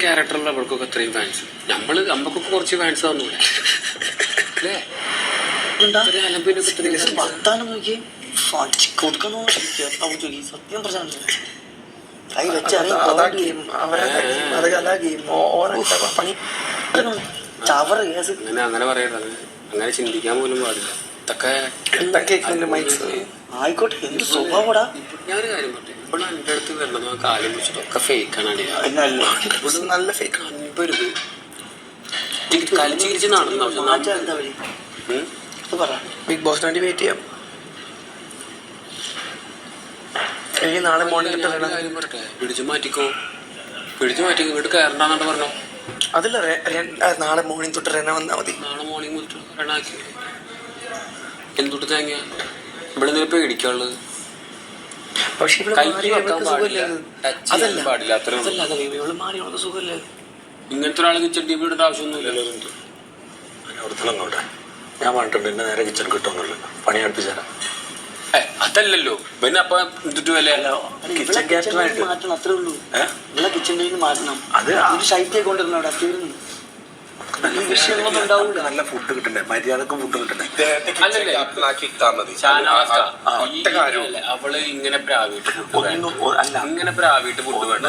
ക്യാരക്ടറുള്ള അവൾക്കൊക്കെ അത്രയും ഫാൻസ്. നമ്മക്കൊക്കെ കുറച്ച് ഫാൻസ് തന്നൂടെ അല്ലേ? വർത്താനം നോക്കി സത്യം പ്രശ്നം അങ്ങനെ പറയരുത്. അങ്ങനെ ചിന്തിക്കാൻ പോലും പാടില്ല. ആയിക്കോട്ടെ, എന്ത് സ്വഭാവടാ. ഞാനൊരു കാര്യം പറഞ്ഞു, ഇവിടെ എൻ്റെ അടുത്ത് വരണത് കാലം പിടിച്ചിട്ടൊക്കെ ഫേക്കാണ്. നല്ല ഫേക്കാണ്. അൻപരുത് കളിച്ചിരിച്ച് നടന്നു. എന്താ വഴി പറ. ബിഗ് ബോസിന് വേണ്ടി വെയിറ്റ് ചെയ്യാം. നാളെ മോർണിംഗ് കാര്യം പറട്ടെ, പിടിച്ചു മാറ്റിക്കോ ഇങ്ങോട്ട് കയറണ്ടെന്നു പറഞ്ഞോ. അതല്ല, നാളെ മോർണിംഗ് തൊട്ട് റെന വന്നാൽ മതി. നാളെ മോർണിംഗ് തൊട്ട് റെനാക്കി എന്തൊട്ട് തേങ്ങ ഇവിടെ നിന്ന് പേടിക്കാനുള്ളത്. പക്ഷെ ഇങ്ങനത്തെ ഒരാളെ കിച്ചൺ ടീം ഇടേണ്ട ആവശ്യമൊന്നുമില്ലല്ലോ. ഞാൻ പറഞ്ഞിട്ടുണ്ട്, എന്നെ നേരെ കിച്ചൺ കിട്ടുമെന്നുള്ളു. പണി അടുപ്പിച്ചാരാ. അതല്ലല്ലോ പിന്നെ അപ്പൊ എന്തിട്ട് വില മാറ്റണം, അത്രേ ഉള്ളൂ. ഇവിടെ കിച്ചൺ ടീം മാറ്റണം. അത് ശൈത്യം കൊണ്ടുവരണം അവിടെ. തീർന്നു. നല്ല ഫുഡ് കിട്ടണ്ടേ, മര്യാദക്ക് ഫുഡ് കിട്ടണ്ടേ. അവള് ഇങ്ങനെ പ്രാവിട്ട് ഫുഡ് വേണ്ട.